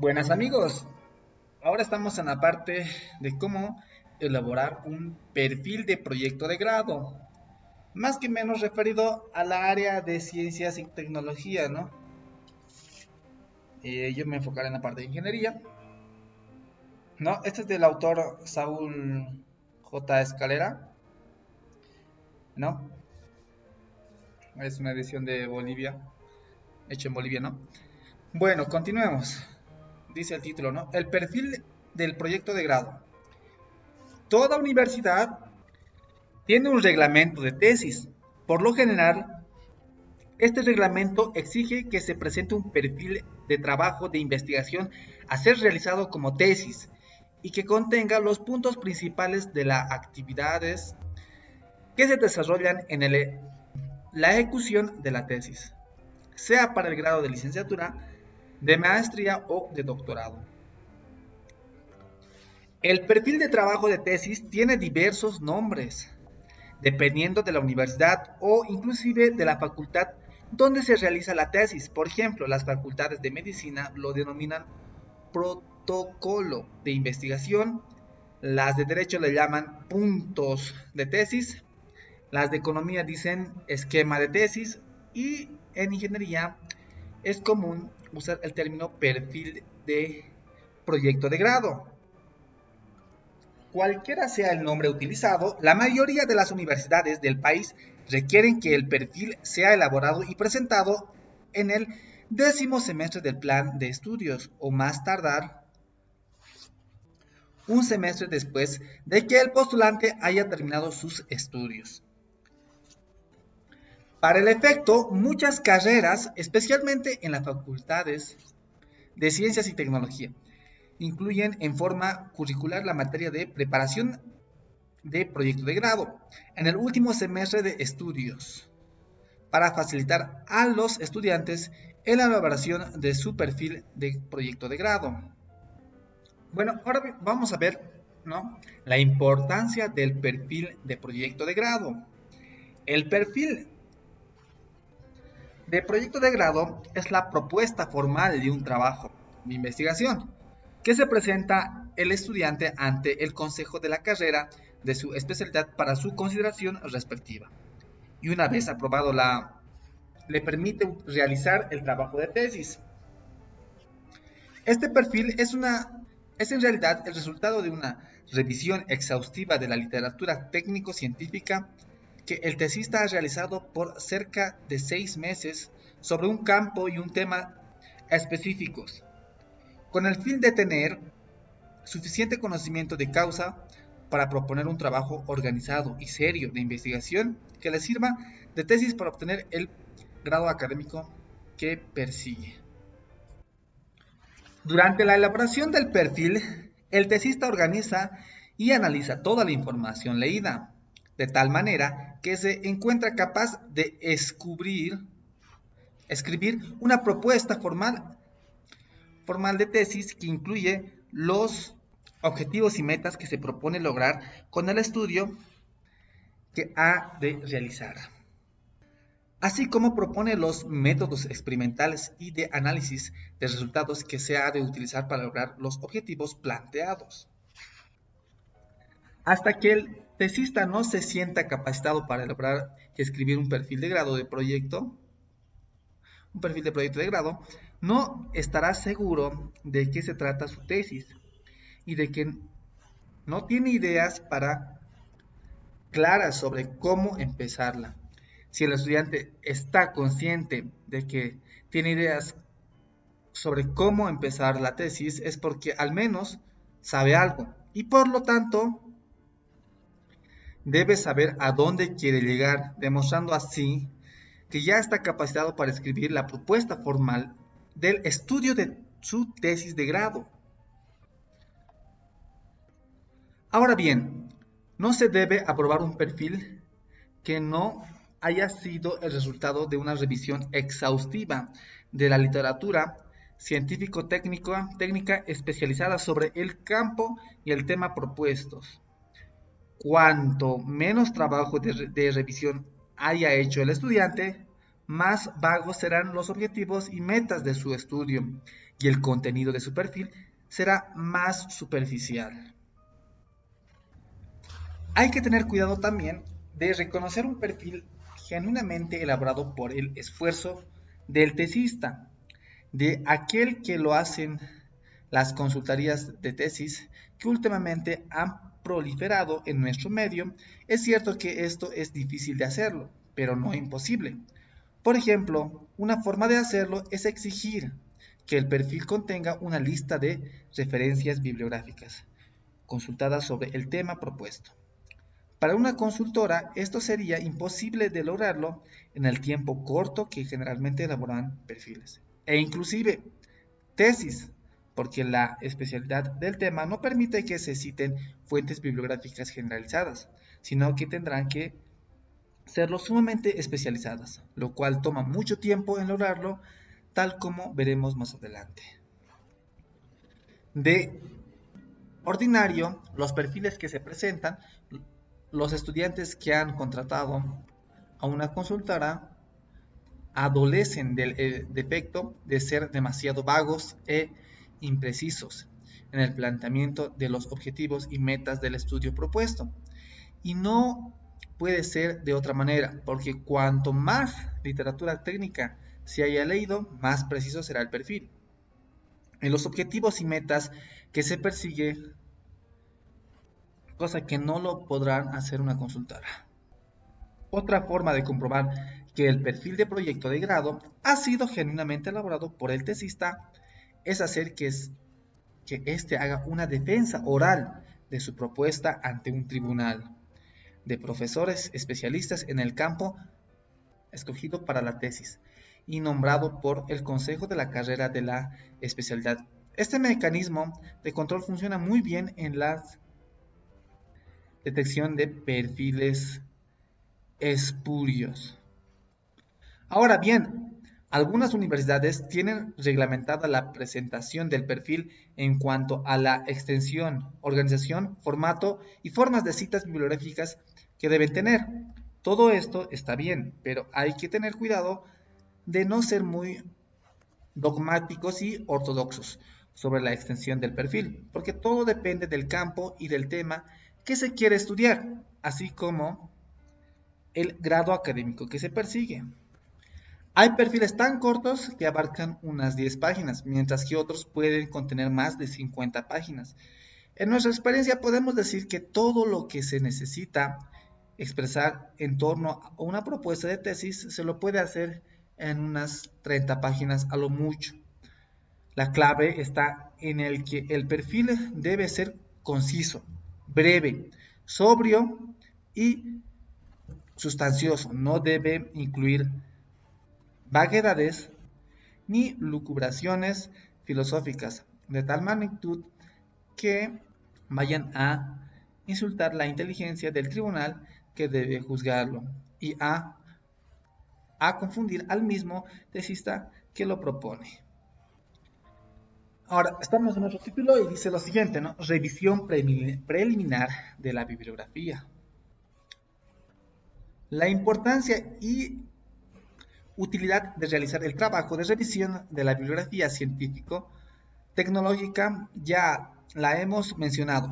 Buenas amigos, ahora estamos en la parte de cómo elaborar un perfil de proyecto de grado, más que menos referido a la área de ciencias y tecnología, ¿no? Yo me enfocaré en la parte de ingeniería, ¿no? Este es del autor Saúl J. Escalera, ¿no? Es una edición de Bolivia, hecho en Bolivia, ¿no? Bueno, continuemos. Dice el título, ¿no? El perfil del proyecto de grado. Toda universidad tiene un reglamento de tesis. Por lo general, este reglamento exige que se presente un perfil de trabajo de investigación a ser realizado como tesis y que contenga los puntos principales de las actividades que se desarrollan en la ejecución de la tesis, sea para el grado de licenciatura, de maestría o de doctorado. El perfil de trabajo de tesis tiene diversos nombres, dependiendo de la universidad o inclusive de la facultad donde se realiza la tesis. Por ejemplo, las facultades de medicina lo denominan protocolo de investigación, las de derecho le llaman puntos de tesis, las de economía dicen esquema de tesis y en ingeniería es común usar el término perfil de proyecto de grado. Cualquiera sea el nombre utilizado, la mayoría de las universidades del país requieren que el perfil sea elaborado y presentado en el 10º semestre del plan de estudios o más tardar un semestre después de que el postulante haya terminado sus estudios. Para el efecto, muchas carreras, especialmente en las facultades de Ciencias y Tecnología, incluyen en forma curricular la materia de preparación de proyecto de grado en el último semestre de estudios para facilitar a los estudiantes en la elaboración de su perfil de proyecto de grado. Bueno, ahora vamos a ver, ¿no?, la importancia del perfil de proyecto de grado. El perfil de proyecto de grado es la propuesta formal de un trabajo de investigación que se presenta el estudiante ante el consejo de la carrera de su especialidad para su consideración respectiva. Y una vez aprobado le permite realizar el trabajo de tesis. Este perfil es en realidad el resultado de una revisión exhaustiva de la literatura técnico-científica que el tesista ha realizado por cerca de 6 meses sobre un campo y un tema específicos, con el fin de tener suficiente conocimiento de causa para proponer un trabajo organizado y serio de investigación que le sirva de tesis para obtener el grado académico que persigue. Durante la elaboración del perfil, el tesista organiza y analiza toda la información leída, de tal manera que se encuentra capaz de escribir una propuesta formal de tesis que incluye los objetivos y metas que se propone lograr con el estudio que ha de realizar, así como propone los métodos experimentales y de análisis de resultados que se ha de utilizar para lograr los objetivos planteados. Hasta que el tesista no se sienta capacitado para elaborar y escribir un perfil de grado, no estará seguro de qué se trata su tesis y de que no tiene ideas claras sobre cómo empezarla. Si el estudiante está consciente de que tiene ideas sobre cómo empezar la tesis, es porque al menos sabe algo y por lo tanto debe saber a dónde quiere llegar, demostrando así que ya está capacitado para escribir la propuesta formal del estudio de su tesis de grado. Ahora bien, no se debe aprobar un perfil que no haya sido el resultado de una revisión exhaustiva de la literatura científico-técnica especializada sobre el campo y el tema propuestos. Cuanto menos trabajo de revisión haya hecho el estudiante, más vagos serán los objetivos y metas de su estudio y el contenido de su perfil será más superficial. Hay que tener cuidado también de reconocer un perfil genuinamente elaborado por el esfuerzo del tesista, de aquel que lo hacen las consultorías de tesis que últimamente han proliferado en nuestro medio. Es cierto que esto es difícil de hacerlo, pero no imposible. Por ejemplo, una forma de hacerlo es exigir que el perfil contenga una lista de referencias bibliográficas consultadas sobre el tema propuesto. Para una consultora, esto sería imposible de lograrlo en el tiempo corto que generalmente elaboran perfiles. E inclusive tesis, porque la especialidad del tema no permite que se citen fuentes bibliográficas generalizadas, sino que tendrán que serlo sumamente especializadas, lo cual toma mucho tiempo en lograrlo, tal como veremos más adelante. De ordinario, los perfiles que se presentan, los estudiantes que han contratado a una consultora adolecen del defecto de ser demasiado vagos e imprecisos en el planteamiento de los objetivos y metas del estudio propuesto. Y no puede ser de otra manera, porque cuanto más literatura técnica se haya leído, más preciso será el perfil. En los objetivos y metas que se persigue, cosa que no lo podrán hacer una consultora. Otra forma de comprobar que el perfil de proyecto de grado ha sido genuinamente elaborado por el tesista es hacer que éste haga una defensa oral de su propuesta ante un tribunal de profesores especialistas en el campo escogido para la tesis y nombrado por el consejo de la carrera de la especialidad. Este mecanismo de control funciona muy bien en la detección de perfiles espurios. Ahora bien, algunas universidades tienen reglamentada la presentación del perfil en cuanto a la extensión, organización, formato y formas de citas bibliográficas que deben tener. Todo esto está bien, pero hay que tener cuidado de no ser muy dogmáticos y ortodoxos sobre la extensión del perfil, porque todo depende del campo y del tema que se quiere estudiar, así como el grado académico que se persigue. Hay perfiles tan cortos que abarcan unas 10 páginas, mientras que otros pueden contener más de 50 páginas. En nuestra experiencia podemos decir que todo lo que se necesita expresar en torno a una propuesta de tesis se lo puede hacer en unas 30 páginas a lo mucho. La clave está en el que el perfil debe ser conciso, breve, sobrio y sustancioso. No debe incluir vaguedades ni lucubraciones filosóficas de tal magnitud que vayan a insultar la inteligencia del tribunal que debe juzgarlo y a confundir al mismo tesista que lo propone. Ahora, estamos en otro título y dice lo siguiente, ¿no? Revisión preliminar de la bibliografía. La importancia y utilidad de realizar el trabajo de revisión de la bibliografía científico-tecnológica ya la hemos mencionado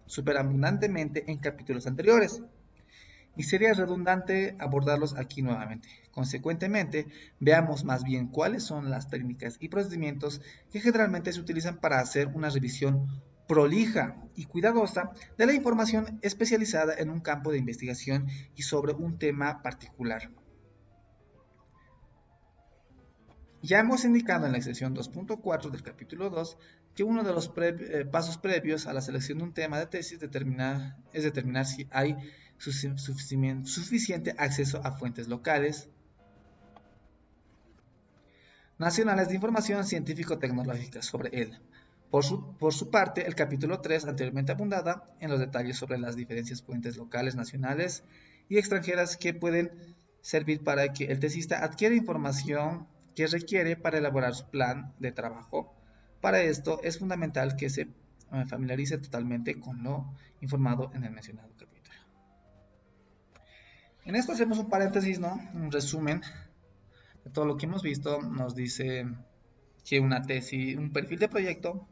superabundantemente en capítulos anteriores y sería redundante abordarlos aquí nuevamente. Consecuentemente, veamos más bien cuáles son las técnicas y procedimientos que generalmente se utilizan para hacer una revisión prolija y cuidadosa de la información especializada en un campo de investigación y sobre un tema particular. Ya hemos indicado en la sección 2.4 del capítulo 2 que uno de los pasos previos a la selección de un tema de tesis es determinar si hay suficiente acceso a fuentes locales, nacionales de información científico-tecnológica sobre él. Por su parte, el capítulo 3 anteriormente abundaba en los detalles sobre las diferentes fuentes locales, nacionales y extranjeras que pueden servir para que el tesista adquiera información que requiere para elaborar su plan de trabajo. Para esto es fundamental que se familiarice totalmente con lo informado en el mencionado capítulo. En esto hacemos un paréntesis, ¿no? Un resumen de todo lo que hemos visto. Nos dice que una tesis, un perfil de proyecto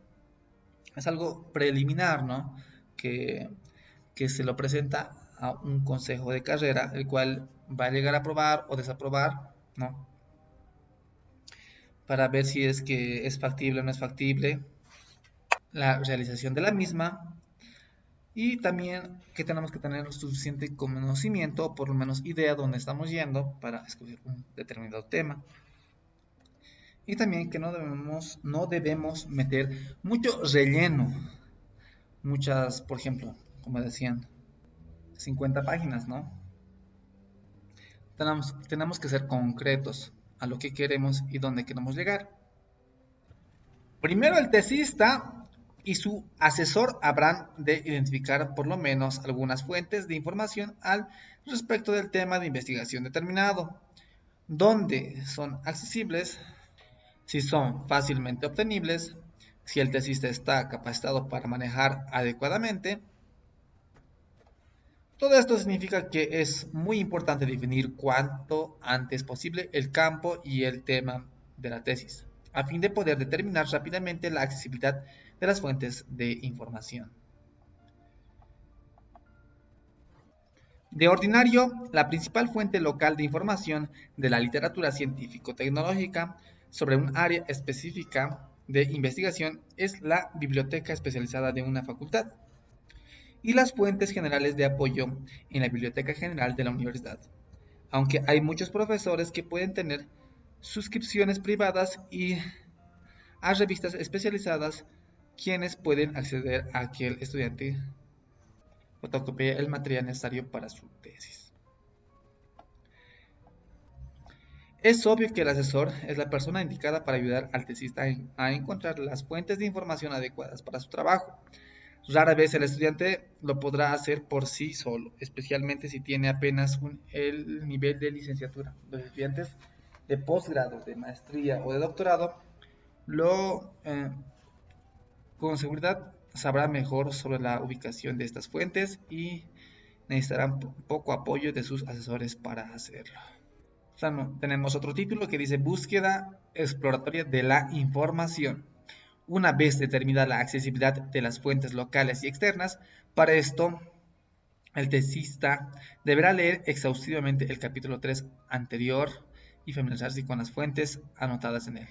es algo preliminar, ¿no? Que, que se lo presenta a un consejo de carrera, el cual va a llegar a aprobar o desaprobar, ¿no? Para ver si es que es factible o no es factible la realización de la misma, y también que tenemos que tener suficiente conocimiento o por lo menos idea dónde estamos yendo para escoger un determinado tema. Y también que no debemos meter mucho relleno, muchas, por ejemplo, como decían, 50 páginas, ¿no? Tenemos que ser concretos a lo que queremos y dónde queremos llegar. Primero el tesista y su asesor habrán de identificar por lo menos algunas fuentes de información al respecto del tema de investigación determinado, dónde son accesibles, si son fácilmente obtenibles, si el tesista está capacitado para manejar adecuadamente. Todo esto significa que es muy importante definir cuanto antes posible el campo y el tema de la tesis, a fin de poder determinar rápidamente la accesibilidad de las fuentes de información. De ordinario, la principal fuente local de información de la literatura científico-tecnológica sobre un área específica de investigación es la biblioteca especializada de una facultad y las fuentes generales de apoyo en la Biblioteca General de la Universidad, aunque hay muchos profesores que pueden tener suscripciones privadas y a revistas especializadas quienes pueden acceder a que el estudiante fotocopie el material necesario para su tesis. Es obvio que el asesor es la persona indicada para ayudar al tesista a encontrar las fuentes de información adecuadas para su trabajo. Rara vez el estudiante lo podrá hacer por sí solo, especialmente si tiene apenas el nivel de licenciatura. Los estudiantes de posgrado, de maestría o de doctorado, lo con seguridad sabrá mejor sobre la ubicación de estas fuentes y necesitarán poco apoyo de sus asesores para hacerlo. Tenemos otro título que dice Búsqueda exploratoria de la información. Una vez determinada la accesibilidad de las fuentes locales y externas, para esto el tesista deberá leer exhaustivamente el capítulo 3 anterior y familiarizarse con las fuentes anotadas en él.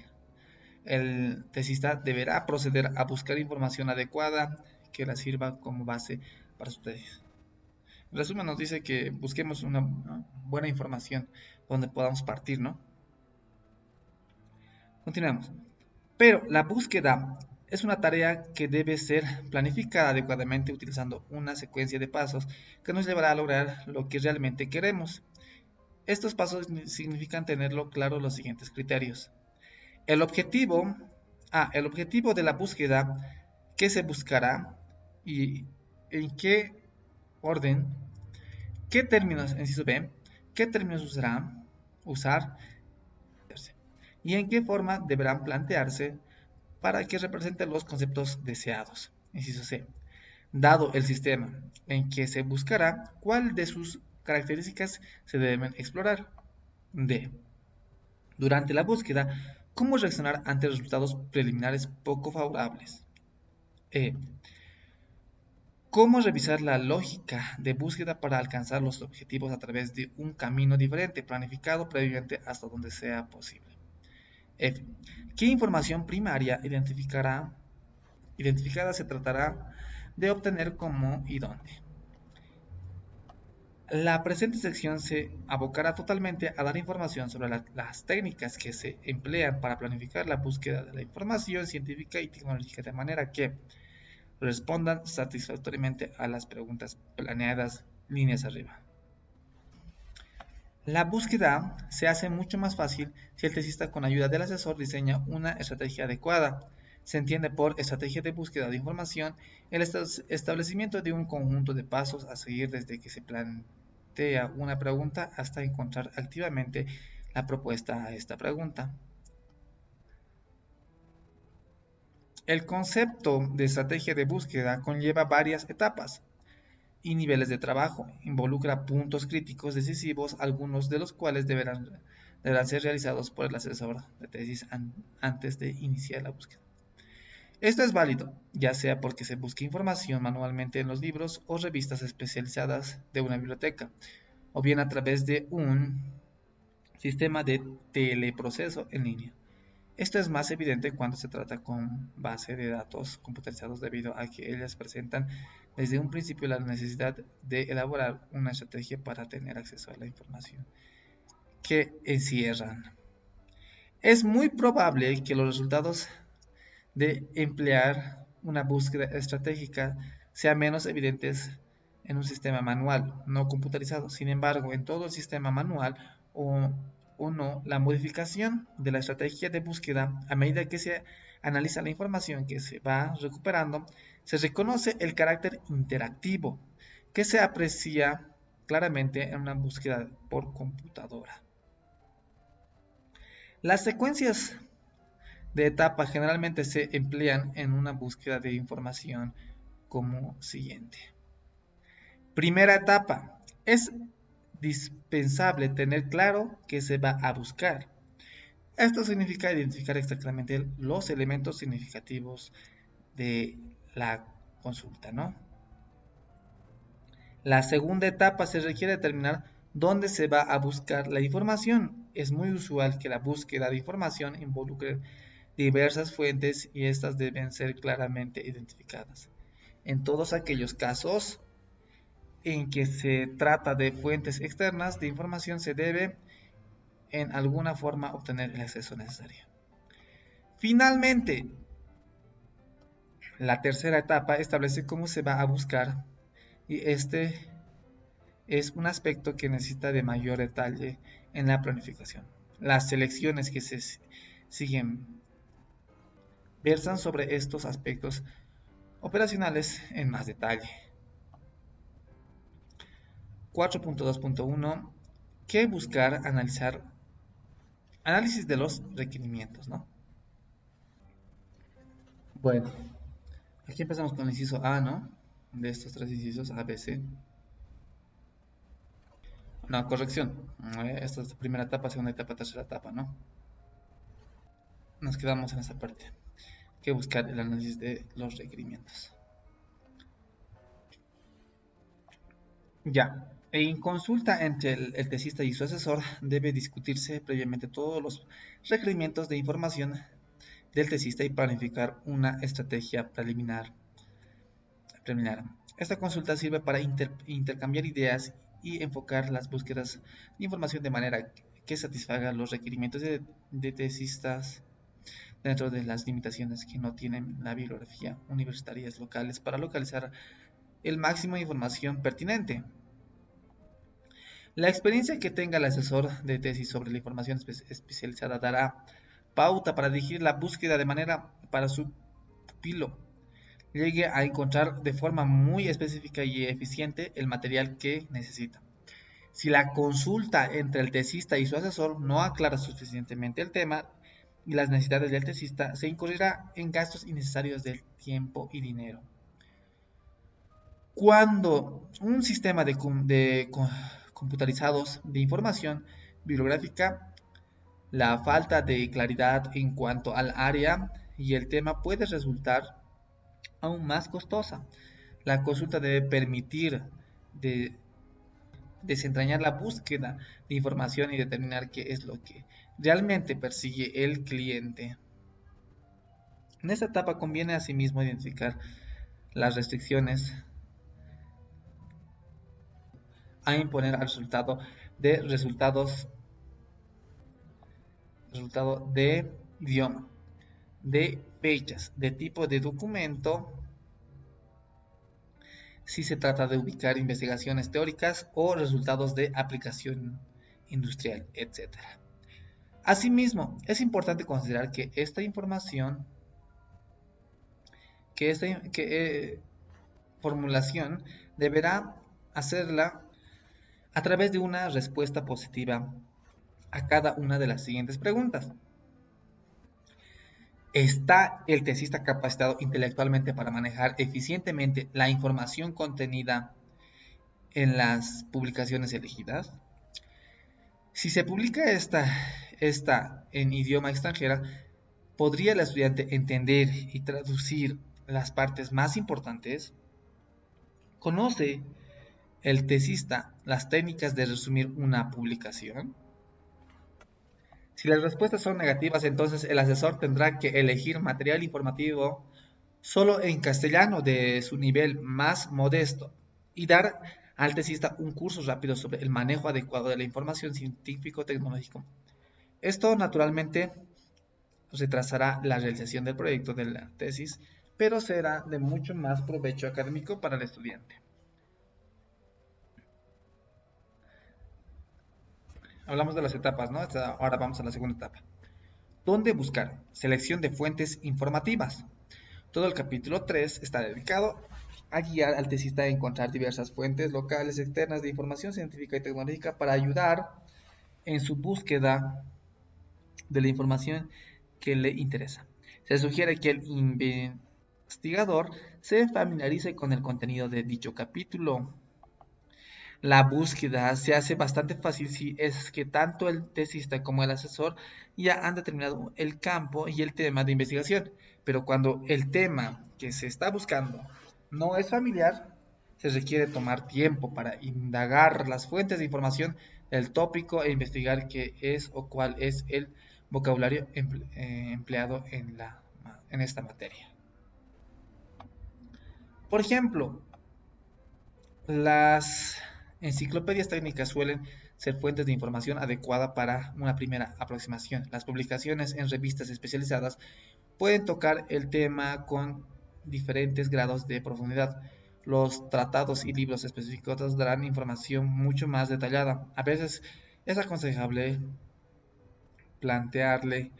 El tesista deberá proceder a buscar información adecuada que la sirva como base para su tesis. En resumen, nos dice que busquemos una buena información donde podamos partir, ¿no? Continuemos. Pero la búsqueda es una tarea que debe ser planificada adecuadamente utilizando una secuencia de pasos que nos llevará a lograr lo que realmente queremos. Estos pasos significan tenerlo claro los siguientes criterios. El objetivo de la búsqueda, qué se buscará y en qué orden, qué términos, inciso B, qué términos usar y en qué forma deberán plantearse para que representen los conceptos deseados. Inciso C. Dado el sistema en que se buscará, ¿cuál de sus características se deben explorar? D. Durante la búsqueda, ¿cómo reaccionar ante resultados preliminares poco favorables? E. ¿Cómo revisar la lógica de búsqueda para alcanzar los objetivos a través de un camino diferente, planificado previamente hasta donde sea posible? F. ¿Qué información primaria identificada se tratará de obtener cómo y dónde? La presente sección se abocará totalmente a dar información sobre las técnicas que se emplean para planificar la búsqueda de la información científica y tecnológica de manera que respondan satisfactoriamente a las preguntas planeadas líneas arriba. La búsqueda se hace mucho más fácil si el tesista con ayuda del asesor diseña una estrategia adecuada. Se entiende por estrategia de búsqueda de información el establecimiento de un conjunto de pasos a seguir desde que se plantea una pregunta hasta encontrar activamente la respuesta a esta pregunta. El concepto de estrategia de búsqueda conlleva varias etapas. y niveles de trabajo. Involucra puntos críticos decisivos, algunos de los cuales deberán ser realizados por el asesor de tesis antes de iniciar la búsqueda. Esto es válido, ya sea porque se busque información manualmente en los libros o revistas especializadas de una biblioteca, o bien a través de un sistema de teleproceso en línea. Esto es más evidente cuando se trata con base de datos computarizados debido a que ellas presentan desde un principio la necesidad de elaborar una estrategia para tener acceso a la información que encierran. Es muy probable que los resultados de emplear una búsqueda estratégica sean menos evidentes en un sistema manual, no computarizado. Sin embargo, en todo el sistema manual o no, la modificación de la estrategia de búsqueda a medida que se analiza la información que se va recuperando, se reconoce el carácter interactivo que se aprecia claramente en una búsqueda por computadora. Las secuencias de etapa generalmente se emplean en una búsqueda de información como siguiente. Primera etapa. Es dispensable tener claro qué se va a buscar. Esto significa identificar exactamente los elementos significativos de la consulta, ¿no? La segunda etapa se requiere determinar dónde se va a buscar la información. Es muy usual que la búsqueda de información involucre diversas fuentes y estas deben ser claramente identificadas. En todos aquellos casos en que se trata de fuentes externas de información se debe en alguna forma obtener el acceso necesario. Finalmente, la tercera etapa establece cómo se va a buscar y este es un aspecto que necesita de mayor detalle en la planificación. Las selecciones que se siguen versan sobre estos aspectos operacionales en más detalle. 4.2.1 ¿Qué buscar? Analizar. Análisis de los requerimientos, ¿no? Bueno, aquí empezamos con el inciso A, ¿no? De estos tres incisos, A, B, C. No, corrección. Esta es la primera etapa, segunda etapa, tercera etapa, ¿no? Nos quedamos en esa parte. Que buscar el análisis de los requerimientos. Ya. En consulta entre el tesista y su asesor debe discutirse previamente todos los requerimientos de información del tesista y planificar una estrategia preliminar. Esta consulta sirve para intercambiar ideas y enfocar las búsquedas de información de manera que satisfaga los requerimientos de tesistas dentro de las limitaciones que no tienen la bibliografía universitarias locales para localizar el máximo de información pertinente. La experiencia que tenga el asesor de tesis sobre la información especializada dará pauta para dirigir la búsqueda de manera para su pupilo llegue a encontrar de forma muy específica y eficiente el material que necesita. Si la consulta entre el tesista y su asesor no aclara suficientemente el tema y las necesidades del tesista, se incurrirá en gastos innecesarios de tiempo y dinero. Cuando un sistema de computarizados de información bibliográfica, la falta de claridad en cuanto al área y el tema puede resultar aún más costosa. La consulta debe permitir desentrañar la búsqueda de información y determinar qué es lo que realmente persigue el cliente. En esta etapa conviene asimismo identificar las restricciones a imponer al resultado de idioma, de fechas, de tipo de documento, si se trata de ubicar investigaciones teóricas o resultados de aplicación industrial, etc. Asimismo, es importante considerar que esta información, formulación deberá hacerla a través de una respuesta positiva a cada una de las siguientes preguntas. ¿Está el tesista capacitado intelectualmente para manejar eficientemente la información contenida en las publicaciones elegidas. Si se publica esta en idioma extranjera, ¿podría el estudiante entender y traducir las partes más importantes? ¿Conoce el tesista las técnicas de resumir una publicación? Si las respuestas son negativas, entonces el asesor tendrá que elegir material informativo solo en castellano de su nivel más modesto y dar al tesista un curso rápido sobre el manejo adecuado de la información científico-tecnológico. Esto naturalmente retrasará la realización del proyecto de la tesis, pero será de mucho más provecho académico para el estudiante. Hablamos de las etapas, ¿no? Ahora vamos a la segunda etapa. ¿Dónde buscar? Selección de fuentes informativas. Todo el capítulo 3 está dedicado a guiar al tesista a encontrar diversas fuentes locales externas de información científica y tecnológica para ayudar en su búsqueda de la información que le interesa. Se sugiere que el investigador se familiarice con el contenido de dicho capítulo. La búsqueda se hace bastante fácil si es que tanto el tesista como el asesor ya han determinado el campo y el tema de investigación, pero cuando el tema que se está buscando no es familiar, se requiere tomar tiempo para indagar las fuentes de información del tópico e investigar qué es o cuál es el vocabulario empleado en esta materia. Por ejemplo, las enciclopedias técnicas suelen ser fuentes de información adecuada para una primera aproximación. Las publicaciones en revistas especializadas pueden tocar el tema con diferentes grados de profundidad. Los tratados y libros específicos darán información mucho más detallada. A veces es aconsejable plantearle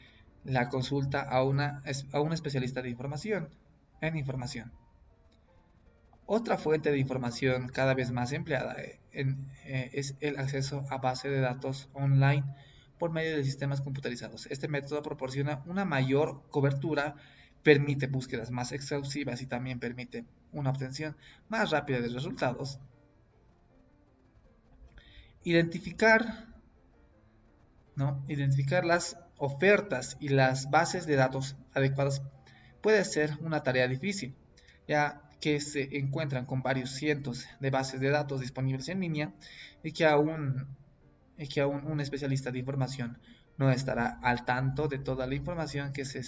la consulta a un especialista de información. Otra fuente de información cada vez más empleada es el acceso a base de datos online por medio de sistemas computarizados. Este método proporciona una mayor cobertura, permite búsquedas más exhaustivas y también permite una obtención más rápida de resultados. Identificar, ¿no? Identificar las ofertas y las bases de datos adecuadas puede ser una tarea difícil, ya que se encuentran con varios cientos de bases de datos disponibles en línea y que aún un especialista de información no estará al tanto de toda la información que se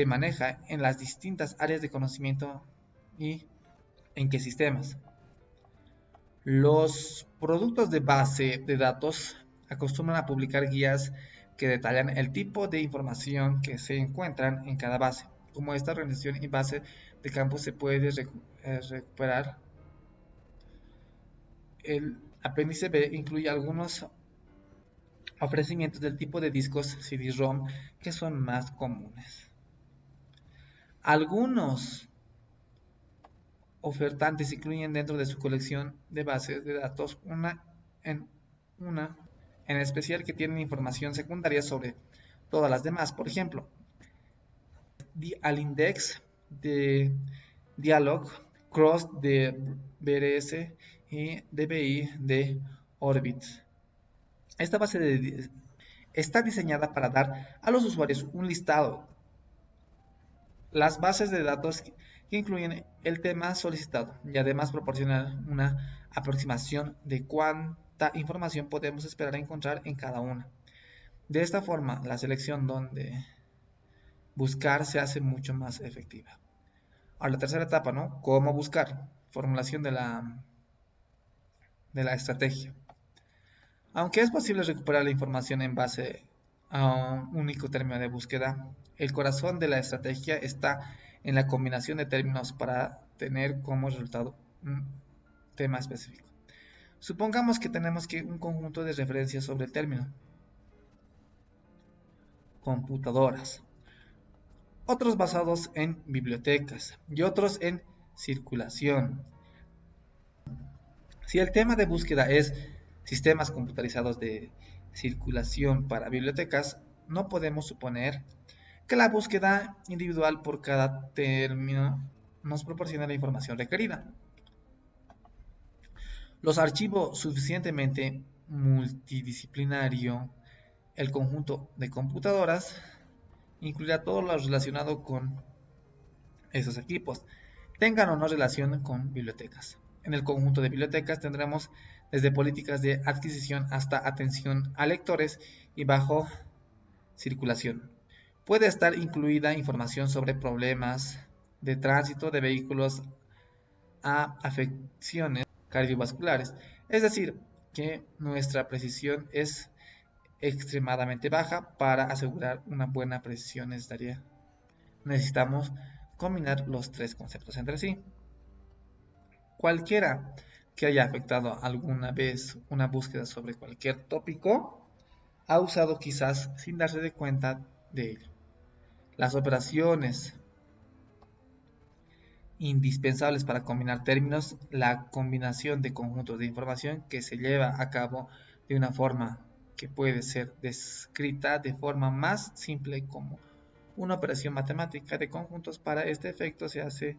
maneja en las distintas áreas de conocimiento y en qué sistemas. Los productos de base de datos acostumbran a publicar guías que detallan el tipo de información que se encuentran en cada base. Como esta organización y base de campo se puede recuperar, el apéndice B incluye algunos ofrecimientos del tipo de discos CD-ROM que son más comunes. Algunos ofertantes incluyen dentro de su colección de bases de datos una en especial que tienen información secundaria sobre todas las demás. Por ejemplo, al index de Dialog, Cross de BRS y DBI de Orbit. Esta base está diseñada para dar a los usuarios un listado, las bases de datos que incluyen el tema solicitado y además proporcionan una aproximación de cuánta información podemos esperar encontrar en cada una. De esta forma, la selección donde buscar se hace mucho más efectiva. Ahora, la tercera etapa, ¿no? ¿Cómo buscar? Formulación de la estrategia. Aunque es posible recuperar la información en base a un único término de búsqueda, el corazón de la estrategia está en la combinación de términos para tener como resultado un tema específico. Supongamos que tenemos un conjunto de referencias sobre el término. Computadoras. Otros basados en bibliotecas y otros en circulación. Si el tema de búsqueda es sistemas computarizados de circulación para bibliotecas, no podemos suponer que la búsqueda individual por cada término nos proporciona la información requerida. Los archivos suficientemente multidisciplinario, el conjunto de computadoras incluirá todo lo relacionado con esos equipos, tengan o no relación con bibliotecas. En el conjunto de bibliotecas tendremos desde políticas de adquisición hasta atención a lectores y bajo circulación. Puede estar incluida información sobre problemas de tránsito de vehículos a afecciones cardiovasculares. Es decir, que nuestra precisión es extremadamente baja. Para asegurar una buena precisión necesitamos combinar los tres conceptos entre sí. Cualquiera que haya afectado alguna vez una búsqueda sobre cualquier tópico ha usado quizás sin darse de cuenta de ello. Las operaciones indispensables para combinar términos, la combinación de conjuntos de información que se lleva a cabo de una forma que puede ser descrita de forma más simple como una operación matemática de conjuntos. Para este efecto se hace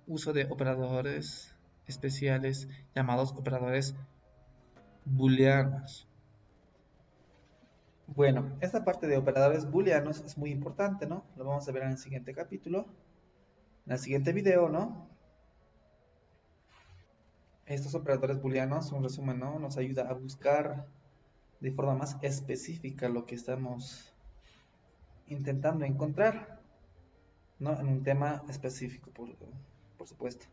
uso de operadores especiales llamados operadores booleanos. Bueno, esta parte de operadores booleanos es muy importante, ¿no? Lo vamos a ver en el siguiente capítulo, en el siguiente video, ¿no? Estos operadores booleanos, un resumen, ¿no? Nos ayuda a buscar de forma más específica lo que estamos intentando encontrar, ¿no? En un tema específico, por supuesto.